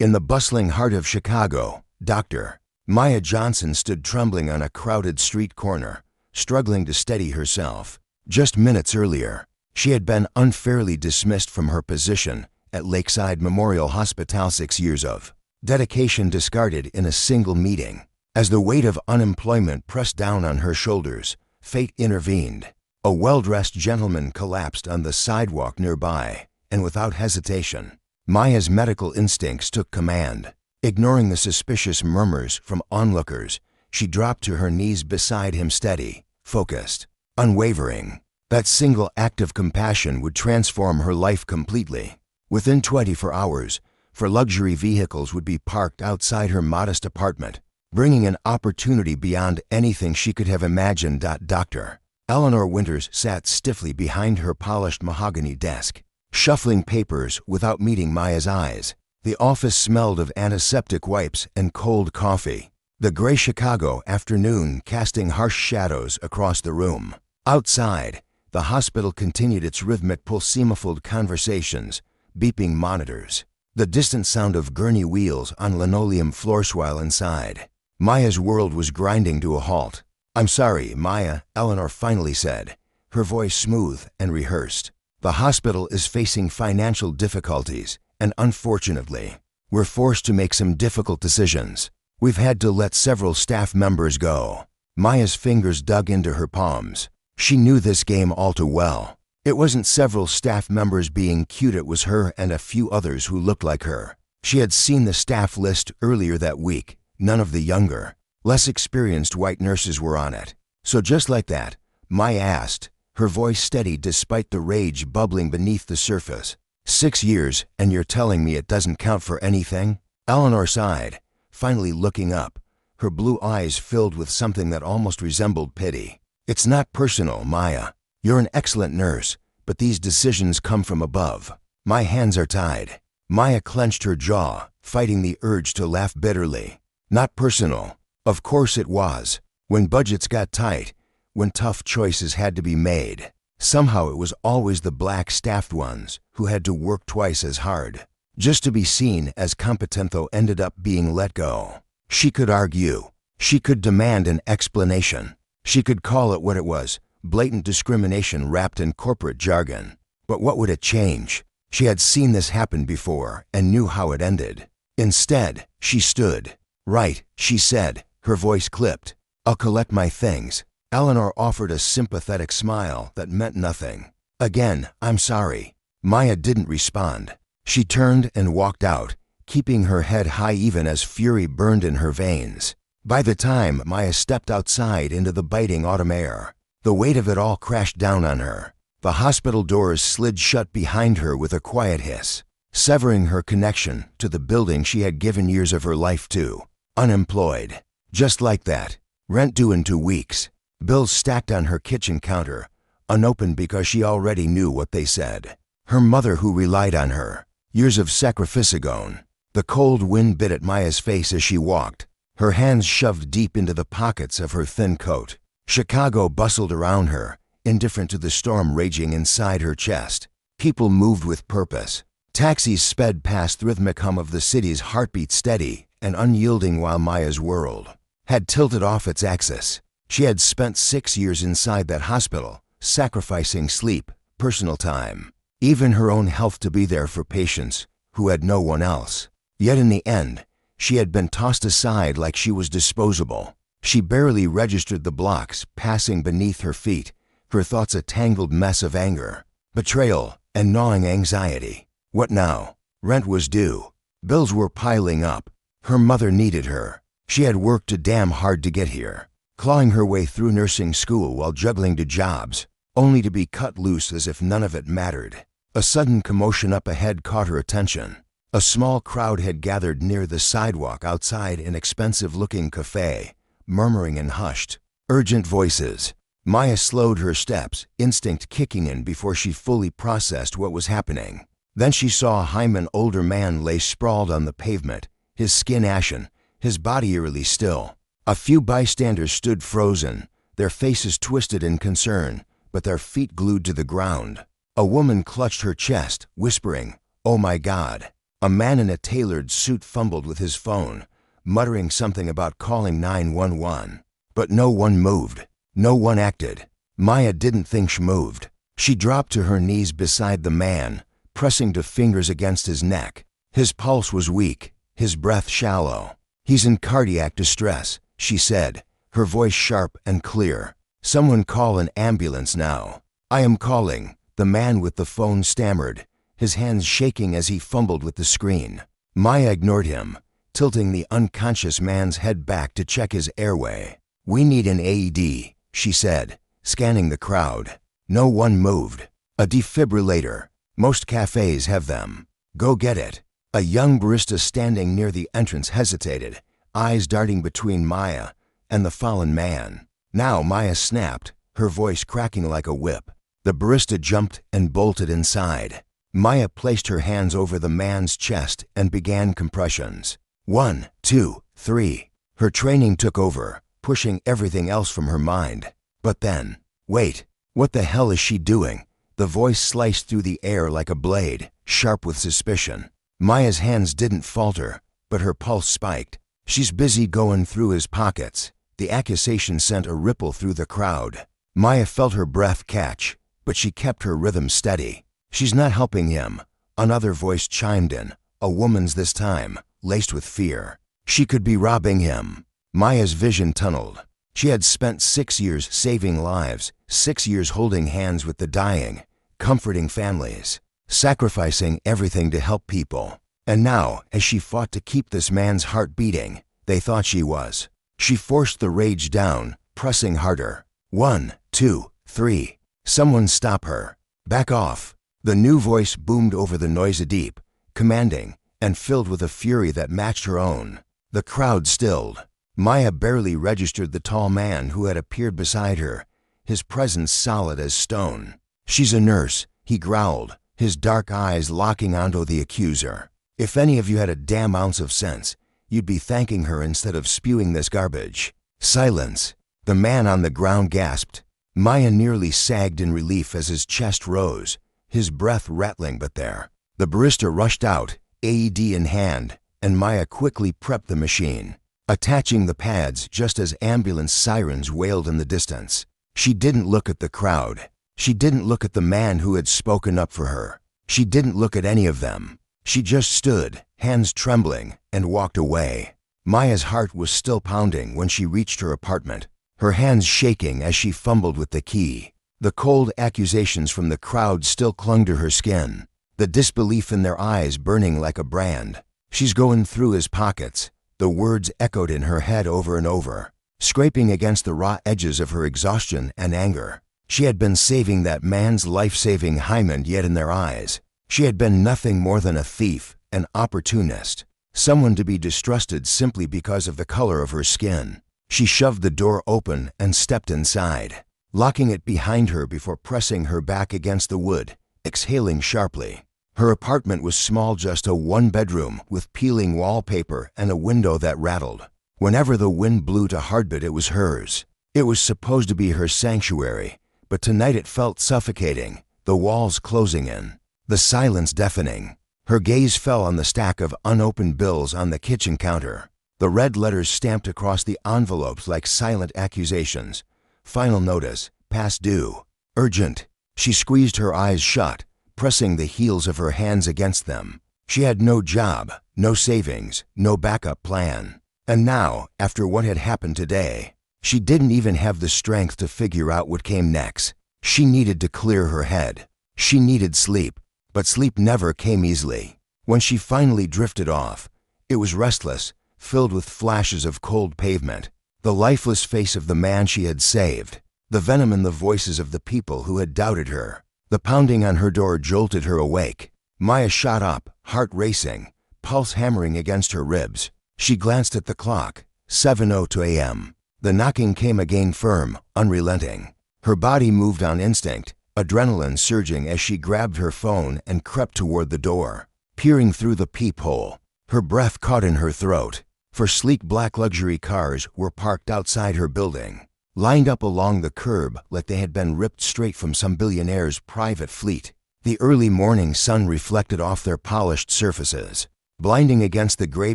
In the bustling heart of Chicago, Dr. Maya Johnson stood trembling on a crowded street corner, struggling to steady herself. Just minutes earlier, she had been unfairly dismissed from her position at Lakeside Memorial Hospital. 6 years of dedication discarded in a single meeting. As the weight of unemployment pressed down on her shoulders, fate intervened. A well-dressed gentleman collapsed on the sidewalk nearby, and without hesitation, Maya's medical instincts took command. Ignoring the suspicious murmurs from onlookers, she dropped to her knees beside him, steady, focused, unwavering. That single act of compassion would transform her life completely. Within 24 hours, 4 luxury vehicles would be parked outside her modest apartment, bringing an opportunity beyond anything she could have imagined. Dr. Eleanor Winters sat stiffly behind her polished mahogany desk, shuffling papers without meeting Maya's eyes. The office smelled of antiseptic wipes and cold coffee, the gray Chicago afternoon casting harsh shadows across the room. Outside, the hospital continued its rhythmic pulse-muffled conversations, beeping monitors, the distant sound of gurney wheels on linoleum floors. While inside, Maya's world was grinding to a halt. "I'm sorry, Maya," Eleanor finally said, her voice smooth and rehearsed. "The hospital is facing financial difficulties, and unfortunately, we're forced to make some difficult decisions. We've had to let several staff members go." Maya's fingers dug into her palms. She knew this game all too well. It wasn't several staff members being cute, it was her and a few others who looked like her. She had seen the staff list earlier that week. None of the younger, less experienced white nurses were on it. "So just like that?" Maya asked, her voice steady despite the rage bubbling beneath the surface. 6 years, and you're telling me it doesn't count for anything?" Eleanor sighed, finally looking up, her blue eyes filled with something that almost resembled pity. "It's not personal, Maya. You're an excellent nurse, but these decisions come from above. My hands are tied." Maya clenched her jaw, fighting the urge to laugh bitterly. Not personal. Of course it was. When budgets got tight, when tough choices had to be made, somehow it was always the black-staffed ones who had to work twice as hard, just to be seen as competent, though ended up being let go. She could argue. She could demand an explanation. She could call it what it was, blatant discrimination wrapped in corporate jargon. But what would it change? She had seen this happen before and knew how it ended. Instead, she stood. "Right," she said, her voice clipped. "I'll collect my things." Eleanor offered a sympathetic smile that meant nothing. "Again, I'm sorry." Maya didn't respond. She turned and walked out, keeping her head high even as fury burned in her veins. By the time Maya stepped outside into the biting autumn air, the weight of it all crashed down on her. The hospital doors slid shut behind her with a quiet hiss, severing her connection to the building she had given years of her life to. Unemployed. Just like that. Rent due in 2 weeks. Bills stacked on her kitchen counter, unopened because she already knew what they said. Her mother who relied on her. Years of sacrifice gone. The cold wind bit at Maya's face as she walked, her hands shoved deep into the pockets of her thin coat. Chicago bustled around her, indifferent to the storm raging inside her chest. People moved with purpose. Taxis sped past, the rhythmic hum of the city's heartbeat steady and unyielding, while Maya's world had tilted off its axis. She had spent 6 years inside that hospital, sacrificing sleep, personal time, even her own health to be there for patients who had no one else. Yet in the end, she had been tossed aside like she was disposable. She barely registered the blocks passing beneath her feet, her thoughts a tangled mess of anger, betrayal, and gnawing anxiety. What now? Rent was due. Bills were piling up. Her mother needed her. She had worked too damn hard to get here, clawing her way through nursing school while juggling 2 jobs, only to be cut loose as if none of it mattered. A sudden commotion up ahead caught her attention. A small crowd had gathered near the sidewalk outside an expensive-looking cafe, murmuring in hushed, urgent voices. Maya slowed her steps, instinct kicking in before she fully processed what was happening. Then she saw Hyman, older man, lay sprawled on the pavement, his skin ashen, his body eerily still. A few bystanders stood frozen, their faces twisted in concern, but their feet glued to the ground. A woman clutched her chest, whispering, "Oh my God." A man in a tailored suit fumbled with his phone, muttering something about calling 911. But no one moved. No one acted. Maya didn't think she moved. She dropped to her knees beside the man, pressing her fingers against his neck. His pulse was weak, his breath shallow. "He's in cardiac distress," she said, her voice sharp and clear. "Someone call an ambulance now." "I am calling," the man with the phone stammered, his hands shaking as he fumbled with the screen. Maya ignored him, tilting the unconscious man's head back to check his airway. "We need an AED," she said, scanning the crowd. No one moved. "A defibrillator. Most cafes have them. Go get it." A young barista standing near the entrance hesitated, eyes darting between Maya and the fallen man. Now Maya snapped, her voice cracking like a whip. The barista jumped and bolted inside. Maya placed her hands over the man's chest and began compressions. 1, 2, 3. Her training took over, pushing everything else from her mind. But then, wait, what the hell is she doing? The voice sliced through the air like a blade, sharp with suspicion. Maya's hands didn't falter, but her pulse spiked. "She's busy going through his pockets." The accusation sent a ripple through the crowd. Maya felt her breath catch, but she kept her rhythm steady. "She's not helping him," another voice chimed in, a woman's this time, laced with fear. "She could be robbing him." Maya's vision tunneled. She had spent 6 years saving lives, 6 years holding hands with the dying, comforting families, sacrificing everything to help people. And now, as she fought to keep this man's heart beating, they thought she was. She forced the rage down, pressing harder. 1, 2, 3. "Someone stop her. Back off." The new voice boomed over the noise deep, commanding, and filled with a fury that matched her own. The crowd stilled. Maya barely registered the tall man who had appeared beside her, his presence solid as stone. "She's a nurse," he growled, his dark eyes locking onto the accuser. "If any of you had a damn ounce of sense, you'd be thanking her instead of spewing this garbage." "Silence," the man on the ground gasped. Maya nearly sagged in relief as his chest rose, his breath rattling but there. The barista rushed out, AED in hand, and Maya quickly prepped the machine, attaching the pads just as ambulance sirens wailed in the distance. She didn't look at the crowd. She didn't look at the man who had spoken up for her. She didn't look at any of them. She just stood, hands trembling, and walked away. Maya's heart was still pounding when she reached her apartment, her hands shaking as she fumbled with the key. The cold accusations from the crowd still clung to her skin, the disbelief in their eyes burning like a brand. "She's going through his pockets." The words echoed in her head over and over, scraping against the raw edges of her exhaustion and anger. She had been saving that man's life-saving hymen, yet in their eyes, she had been nothing more than a thief, an opportunist, someone to be distrusted simply because of the color of her skin. She shoved the door open and stepped inside, locking it behind her before pressing her back against the wood, exhaling sharply. Her apartment was small, just a one-bedroom with peeling wallpaper and a window that rattled. Whenever the wind blew to heartbeat, it was hers. It was supposed to be her sanctuary, but tonight it felt suffocating, the walls closing in, the silence deafening. Her gaze fell on the stack of unopened bills on the kitchen counter, the red letters stamped across the envelopes like silent accusations. Final notice, past due, urgent. She squeezed her eyes shut, pressing the heels of her hands against them. She had no job, no savings, no backup plan. And now, after what had happened today, she didn't even have the strength to figure out what came next. She needed to clear her head. She needed sleep, but sleep never came easily. When she finally drifted off, it was restless, filled with flashes of cold pavement, the lifeless face of the man she had saved, the venom in the voices of the people who had doubted her. The pounding on her door jolted her awake. Maya shot up, heart racing, pulse hammering against her ribs. She glanced at the clock, 7:02 a.m. The knocking came again, firm, unrelenting. Her body moved on instinct, adrenaline surging as she grabbed her phone and crept toward the door, peering through the peephole. Her breath caught in her throat, for sleek black luxury cars were parked outside her building, lined up along the curb like they had been ripped straight from some billionaire's private fleet. The early morning sun reflected off their polished surfaces, blinding against the gray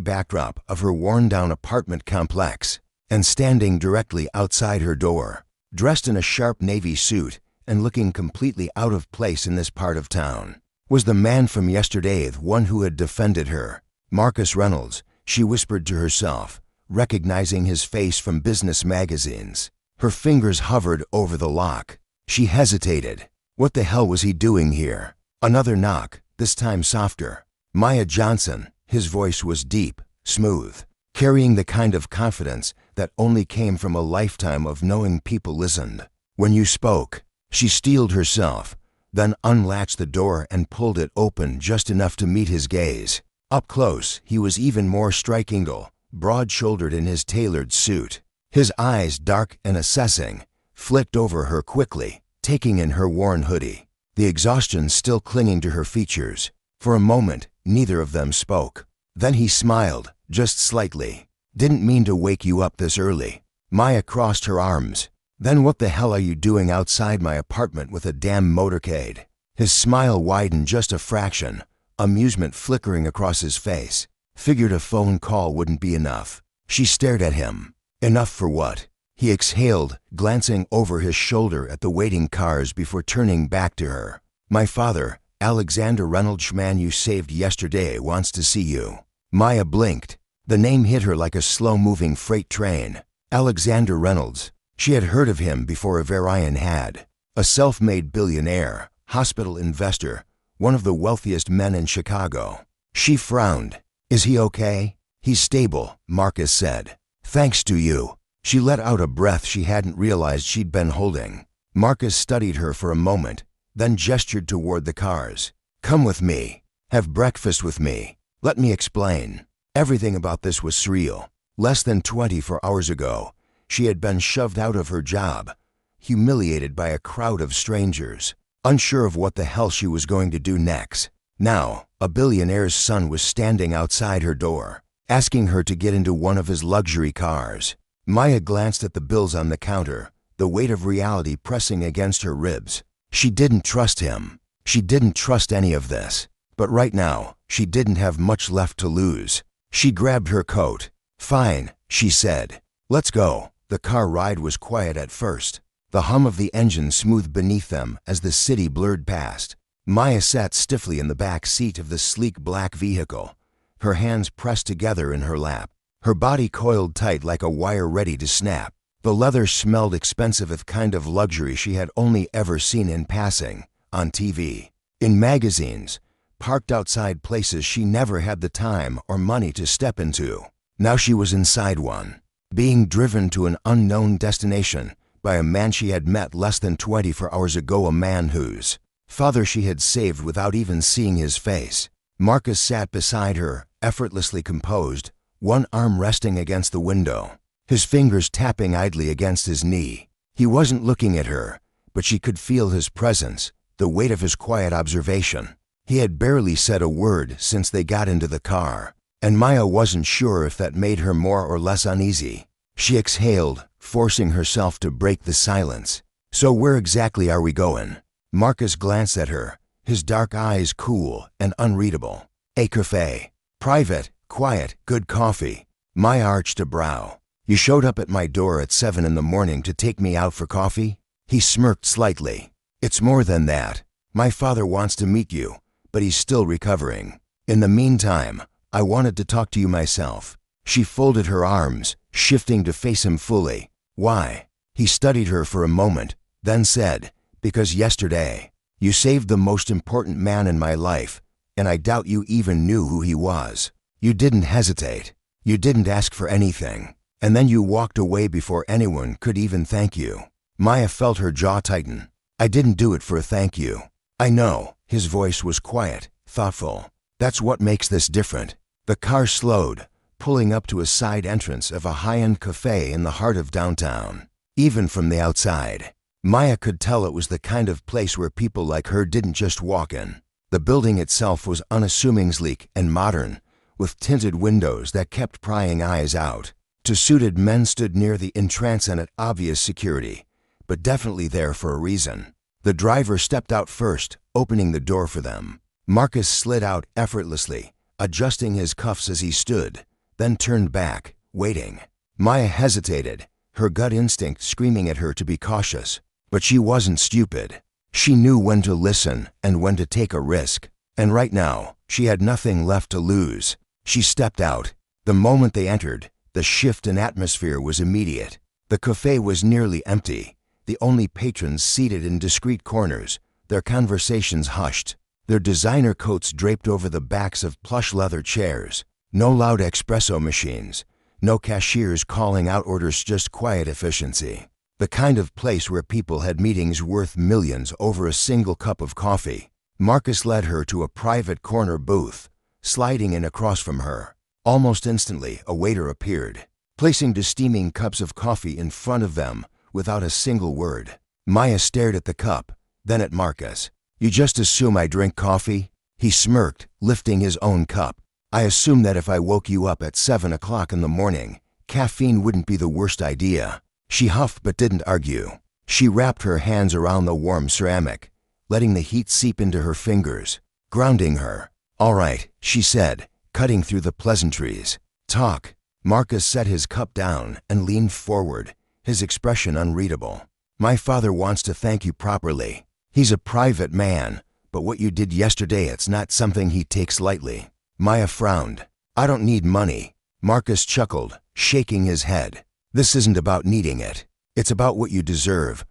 backdrop of her worn-down apartment complex. And standing directly outside her door, dressed in a sharp navy suit and looking completely out of place in this part of town, was the man from yesterday, the one who had defended her. Marcus Reynolds, she whispered to herself, recognizing his face from business magazines. Her fingers hovered over the lock. She hesitated. What the hell was he doing here? Another knock, this time softer. Maya Johnson, his voice was deep, smooth, carrying the kind of confidence that only came from a lifetime of knowing people listened. When you spoke, she steeled herself, then unlatched the door and pulled it open just enough to meet his gaze. Up close, he was even more striking, broad-shouldered in his tailored suit. His eyes, dark and assessing, flicked over her quickly, taking in her worn hoodie, the exhaustion still clinging to her features. For a moment, neither of them spoke. Then he smiled, just slightly. Didn't mean to wake you up this early. Maya crossed her arms. Then what the hell are you doing outside my apartment with a damn motorcade? His smile widened just a fraction, amusement flickering across his face. Figured a phone call wouldn't be enough. She stared at him. Enough for what? He exhaled, glancing over his shoulder at the waiting cars before turning back to her. My father, Alexander Reynolds, man you saved yesterday, wants to see you. Maya blinked. The name hit her like a slow-moving freight train. Alexander Reynolds. She had heard of him before Varian had. A self-made billionaire, hospital investor, one of the wealthiest men in Chicago. She frowned. Is he okay? He's stable, Marcus said. Thanks to you. She let out a breath she hadn't realized she'd been holding. Marcus studied her for a moment, then gestured toward the cars. Come with me. Have breakfast with me. Let me explain. Everything about this was surreal. Less than 24 hours ago, she had been shoved out of her job, humiliated by a crowd of strangers, unsure of what the hell she was going to do next. Now, a billionaire's son was standing outside her door, asking her to get into one of his luxury cars. Maya glanced at the bills on the counter, the weight of reality pressing against her ribs. She didn't trust him. She didn't trust any of this. But right now, she didn't have much left to lose. She grabbed her coat. Fine, she said. Let's go. The car ride was quiet at first. The hum of the engine smoothed beneath them as the city blurred past. Maya sat stiffly in the back seat of the sleek black vehicle, her hands pressed together in her lap, her body coiled tight like a wire ready to snap. The leather smelled expensive, a kind of luxury she had only ever seen in passing, on TV, in magazines, parked outside places she never had the time or money to step into. Now she was inside one, being driven to an unknown destination by a man she had met less than 24 hours ago, a man whose father she had saved without even seeing his face. Marcus sat beside her, effortlessly composed, one arm resting against the window, his fingers tapping idly against his knee. He wasn't looking at her, but she could feel his presence, the weight of his quiet observation. He had barely said a word since they got into the car, and Maya wasn't sure if that made her more or less uneasy. She exhaled, forcing herself to break the silence. So where exactly are we going? Marcus glanced at her, his dark eyes cool and unreadable. A cafe. Private, quiet, good coffee. Maya arched a brow. You showed up at my door at 7 in the morning to take me out for coffee? He smirked slightly. It's more than that. My father wants to meet you, but he's still recovering. In the meantime, I wanted to talk to you myself. She folded her arms, shifting to face him fully. Why? He studied her for a moment, then said, because yesterday, you saved the most important man in my life, and I doubt you even knew who he was. You didn't hesitate. You didn't ask for anything. And then you walked away before anyone could even thank you. Maya felt her jaw tighten. I didn't do it for a thank you. I know. His voice was quiet, thoughtful. That's what makes this different. The car slowed, pulling up to a side entrance of a high-end cafe in the heart of downtown. Even from the outside, Maya could tell it was the kind of place where people like her didn't just walk in. The building itself was unassuming, sleek, and modern, with tinted windows that kept prying eyes out. Two suited men stood near the entrance and at obvious security, but definitely there for a reason. The driver stepped out first, opening the door for them. Marcus slid out effortlessly, adjusting his cuffs as he stood, then turned back, waiting. Maya hesitated, her gut instinct screaming at her to be cautious. But she wasn't stupid. She knew when to listen and when to take a risk. And right now, she had nothing left to lose. She stepped out. The moment they entered, the shift in atmosphere was immediate. The cafe was nearly empty, the only patrons seated in discreet corners, their conversations hushed, their designer coats draped over the backs of plush leather chairs. No loud espresso machines, no cashiers calling out orders, just quiet efficiency. The kind of place where people had meetings worth millions over a single cup of coffee. Marcus led her to a private corner booth, sliding in across from her. Almost instantly, a waiter appeared, placing two steaming cups of coffee in front of them without a single word. Maya stared at the cup, then at Marcus. "You just assume I drink coffee?" He smirked, lifting his own cup. "I assume that if I woke you up at 7 o'clock in the morning, caffeine wouldn't be the worst idea." She huffed but didn't argue. She wrapped her hands around the warm ceramic, letting the heat seep into her fingers, grounding her. "All right," she said, cutting through the pleasantries. "Talk." Marcus set his cup down and leaned forward, his expression unreadable. "My father wants to thank you properly. He's a private man, but what you did yesterday, it's not something he takes lightly." Maya frowned. "I don't need money." Marcus chuckled, shaking his head. "This isn't about needing it. It's about what you deserve."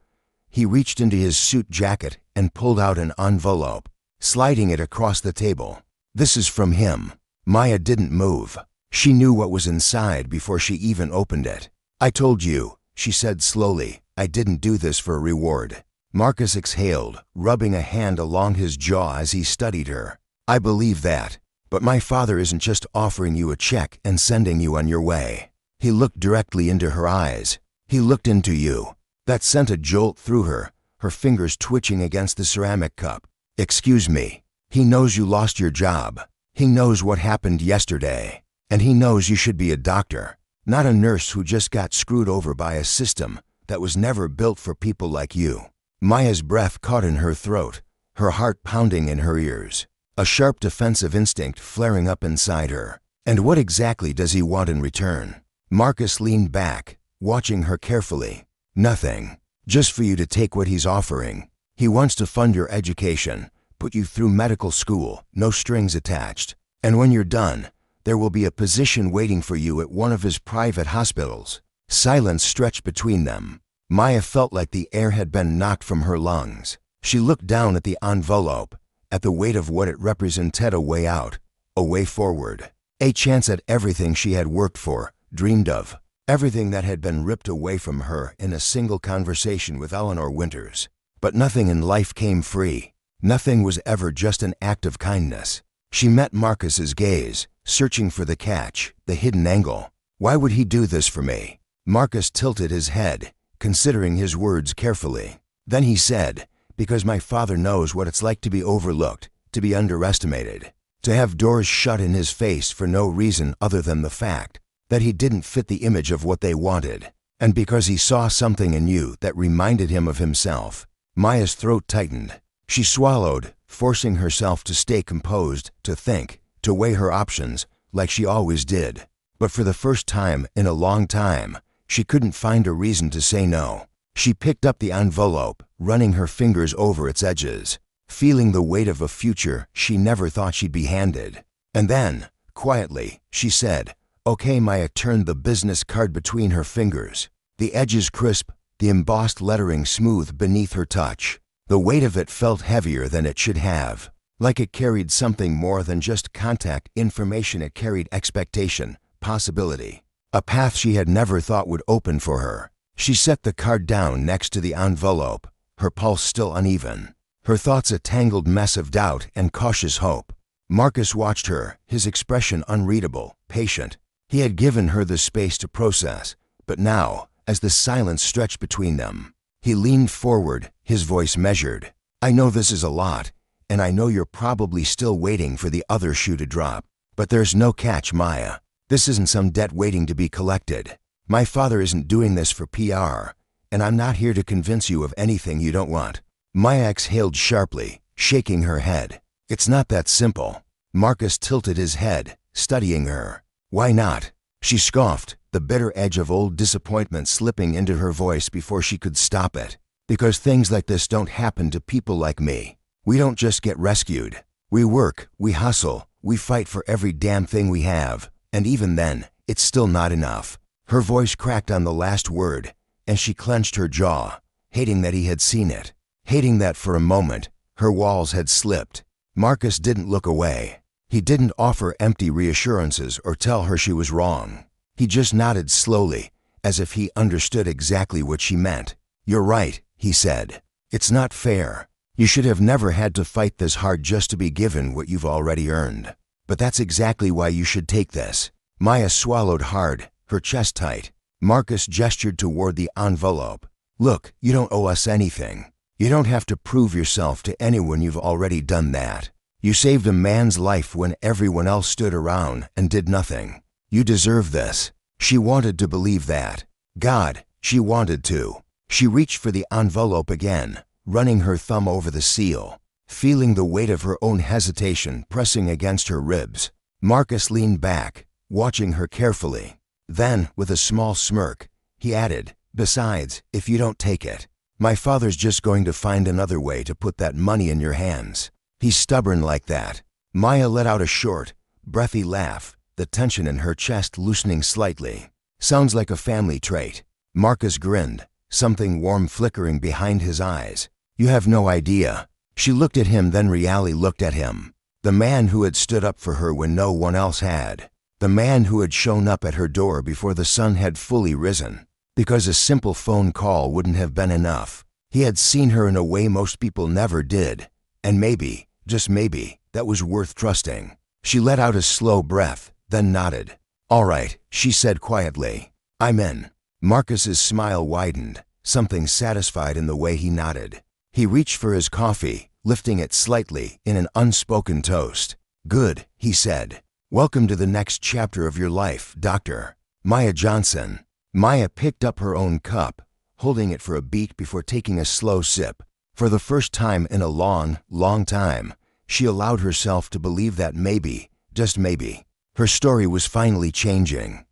He reached into his suit jacket and pulled out an envelope, sliding it across the table. "This is from him." Maya didn't move. She knew what was inside before she even opened it. "I told you," she said slowly, "I didn't do this for a reward." Marcus exhaled, rubbing a hand along his jaw as he studied her. "I believe that. But my father isn't just offering you a check and sending you on your way." He looked directly into her eyes. He looked into you. That sent a jolt through her, her fingers twitching against the ceramic cup. "Excuse me. He knows you lost your job. He knows what happened yesterday. And he knows you should be a doctor, not a nurse who just got screwed over by a system that was never built for people like you." Maya's breath caught in her throat, her heart pounding in her ears, a sharp defensive instinct flaring up inside her. "And what exactly does he want in return?" Marcus leaned back, watching her carefully. "Nothing. Just for you to take what he's offering. He wants to fund your education, put you through medical school, no strings attached. And when you're done, there will be a position waiting for you at one of his private hospitals." Silence stretched between them. Maya felt like the air had been knocked from her lungs. She looked down at the envelope, at the weight of what it represented: a way out, a way forward, a chance at everything she had worked for, dreamed of, everything that had been ripped away from her in a single conversation with Eleanor Winters. But nothing in life came free. Nothing was ever just an act of kindness. She met Marcus's gaze, searching for the catch, the hidden angle. "Why would he do this for me?" Marcus tilted his head, considering his words carefully. Then he said, "Because my father knows what it's like to be overlooked, to be underestimated, to have doors shut in his face for no reason other than the fact that he didn't fit the image of what they wanted, and because he saw something in you that reminded him of himself." Maya's throat tightened. She swallowed, forcing herself to stay composed, to think, to weigh her options, like she always did. But for the first time in a long time, she couldn't find a reason to say no. She picked up the envelope, running her fingers over its edges, feeling the weight of a future she never thought she'd be handed. And then, quietly, she said, "Okay." Maya turned the business card between her fingers, the edges crisp, the embossed lettering smooth beneath her touch. The weight of it felt heavier than it should have, like it carried something more than just contact information. It carried expectation, possibility, a path she had never thought would open for her. She set the card down next to the envelope, her pulse still uneven, her thoughts a tangled mess of doubt and cautious hope. Marcus watched her, his expression unreadable, patient. He had given her the space to process, but now, as the silence stretched between them, he leaned forward, his voice measured. "I know this is a lot, and I know you're probably still waiting for the other shoe to drop. But there's no catch, Maya. This isn't some debt waiting to be collected. My father isn't doing this for PR, and I'm not here to convince you of anything you don't want." Maya exhaled sharply, shaking her head. It's not that simple. Marcus tilted his head, studying her. Why not? She scoffed, the bitter edge of old disappointment slipping into her voice before she could stop it. Because things like this don't happen to people like me. We don't just get rescued. We work, we hustle, we fight for every damn thing we have, and even then, it's still not enough. Her voice cracked on the last word, and she clenched her jaw, hating that he had seen it, hating that for a moment, her walls had slipped. Marcus didn't look away. He didn't offer empty reassurances or tell her she was wrong. He just nodded slowly, as if he understood exactly what she meant. You're right, he said. It's not fair. You should have never had to fight this hard just to be given what you've already earned. But that's exactly why you should take this. Maya swallowed hard, her chest tight. Marcus gestured toward the envelope. Look, you don't owe us anything. You don't have to prove yourself to anyone. You've already done that. You saved a man's life when everyone else stood around and did nothing. You deserve this. She wanted to believe that. God, she wanted to. She reached for the envelope again, running her thumb over the seal, feeling the weight of her own hesitation pressing against her ribs. Marcus leaned back, watching her carefully. Then, with a small smirk, he added, "Besides, if you don't take it, my father's just going to find another way to put that money in your hands. He's stubborn like that." Maya let out a short, breathy laugh, the tension in her chest loosening slightly. "Sounds like a family trait." Marcus grinned, something warm flickering behind his eyes. "You have no idea." She looked at him, then Reali looked at him. The man who had stood up for her when no one else had. The man who had shown up at her door before the sun had fully risen. Because a simple phone call wouldn't have been enough. He had seen her in a way most people never did. And maybe, just maybe, that was worth trusting. She let out a slow breath, then nodded. "All right," she said quietly. "I'm in." Marcus's smile widened, something satisfied in the way he nodded. He reached for his coffee, lifting it slightly in an unspoken toast. "Good," he said. "Welcome to the next chapter of your life, Dr. Maya Johnson." Maya picked up her own cup, holding it for a beat before taking a slow sip. For the first time in a long, long time, she allowed herself to believe that maybe, just maybe, her story was finally changing.